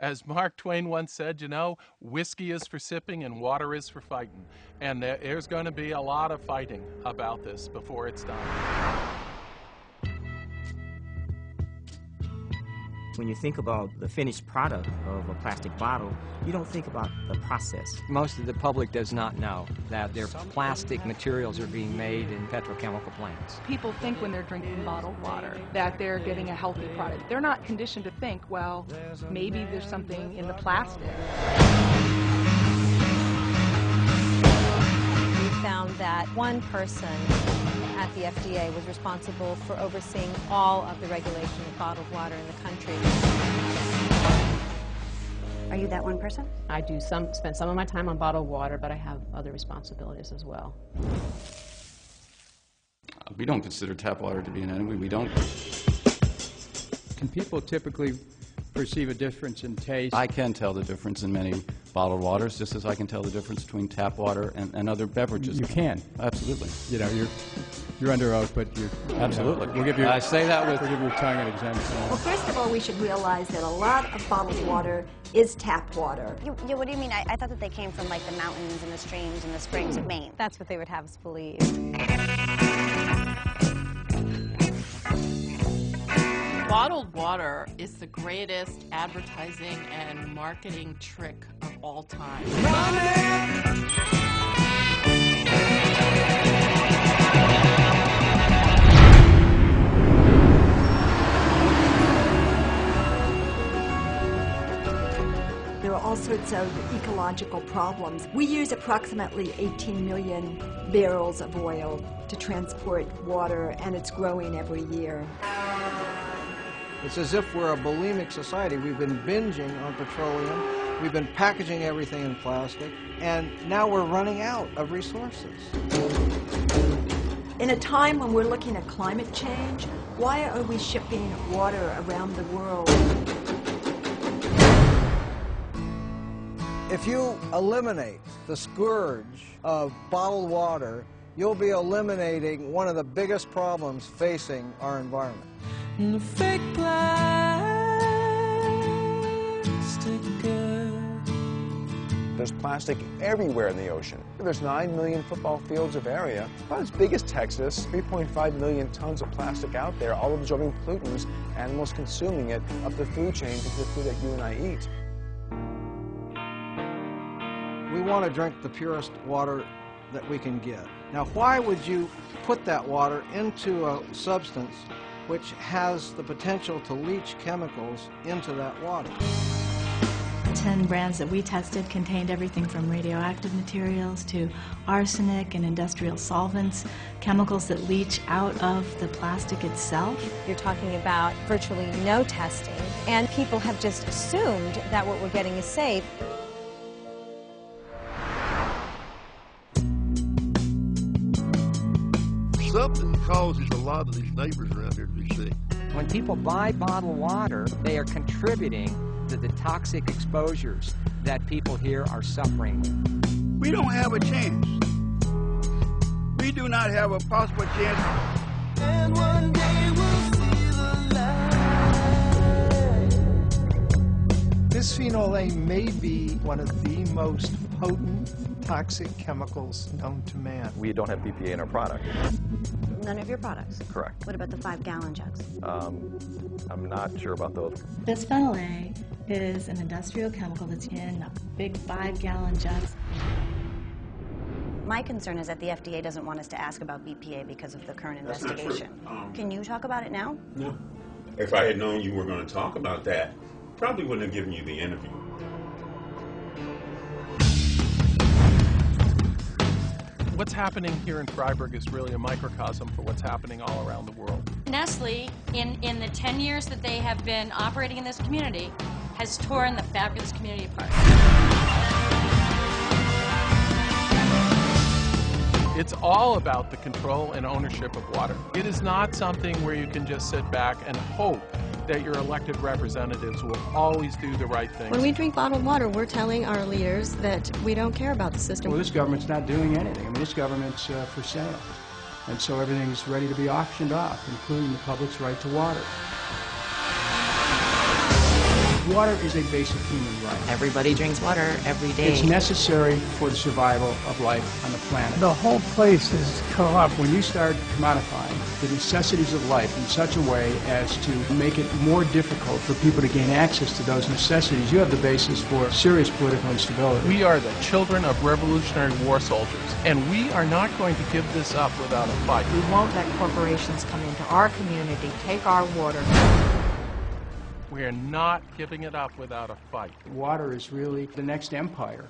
As Mark Twain once said, you know, whiskey is for sipping and water is for fighting. And there's going to be a lot of fighting about this before it's done. When you think about the finished product of a plastic bottle, you don't think about the process. Most of the public does not know that their plastic materials are being made in petrochemical plants. People think when they're drinking bottled water that they're getting a healthy product. They're not conditioned to think, well, maybe there's something in the plastic. We found that one person at the FDA was responsible for overseeing all of the regulation of bottled water in the country. Are you that one person? I do spend some of my time on bottled water, but I have other responsibilities as well. We don't consider tap water to be an enemy. We don't. Can people typically perceive a difference in taste? I can tell the difference in many bottled waters, just as I can tell the difference between tap water and other beverages. You can. Absolutely. You know, you're under oath, but you absolutely. We'll give you. I say that with. We'll give your tongue an exemption. Well, first of all, we should realize that a lot of bottled water is tap water. What do you mean? I thought that they came from like the mountains and the streams and the springs of Maine. That's what they would have us believe. Bottled water is the greatest advertising and marketing trick of all time. There are all sorts of ecological problems. We use approximately 18 million barrels of oil to transport water, and it's growing every year. It's as if we're a bulimic society. We've been binging on petroleum, we've been packaging everything in plastic, and now we're running out of resources. In a time when we're looking at climate change, why are we shipping water around the world? If you eliminate the scourge of bottled water, you'll be eliminating one of the biggest problems facing our environment. Fake plastic girl. There's plastic everywhere in the ocean. There's 9 million football fields of area, about as big as Texas, 3.5 million tons of plastic out there, all absorbing pollutants, animals consuming it, up the food chain to the food that you and I eat. We want to drink the purest water that we can get. Now, why would you put that water into a substance which has the potential to leach chemicals into that water? 10 brands that we tested contained everything from radioactive materials to arsenic and industrial solvents, chemicals that leach out of the plastic itself. You're talking about virtually no testing, and people have just assumed that what we're getting is safe. Something causes a lot of these neighbors around here to be sick. When people buy bottled water, they are contributing to the toxic exposures that people here are suffering with. We don't have a chance. We do not have a possible chance. And one day we'll see the light. Bisphenol A may be one of the most potent toxic chemicals known to man. We don't have BPA in our product. None of your products? Correct. What about the 5-gallon jugs? I'm not sure about those. Bisphenol A is an industrial chemical that's in big 5-gallon jugs. My concern is that the FDA doesn't want us to ask about BPA because of the current investigation. Can you talk about it now? No. If I had known you were going to talk about that, probably wouldn't have given you the interview. What's happening here in Freiburg is really a microcosm for what's happening all around the world. Nestle, in the 10 years that they have been operating in this community, has torn the fabulous community apart. It's all about the control and ownership of water. It is not something where you can just sit back and hope that your elected representatives will always do the right thing. When we drink bottled water, we're telling our leaders that we don't care about the system. Well, this government's not doing anything. I mean, this government's for sale. And so everything's ready to be auctioned off, including the public's right to water. Water is a basic human right. Everybody drinks water every day. It's necessary for the survival of life on the planet. The whole place is corrupt. When you start commodifying the necessities of life in such a way as to make it more difficult for people to gain access to those necessities, you have the basis for serious political instability. We are the children of Revolutionary War soldiers, and we are not going to give this up without a fight. We won't let corporations come into our community, take our water. We are not giving it up without a fight. Water is really the next empire.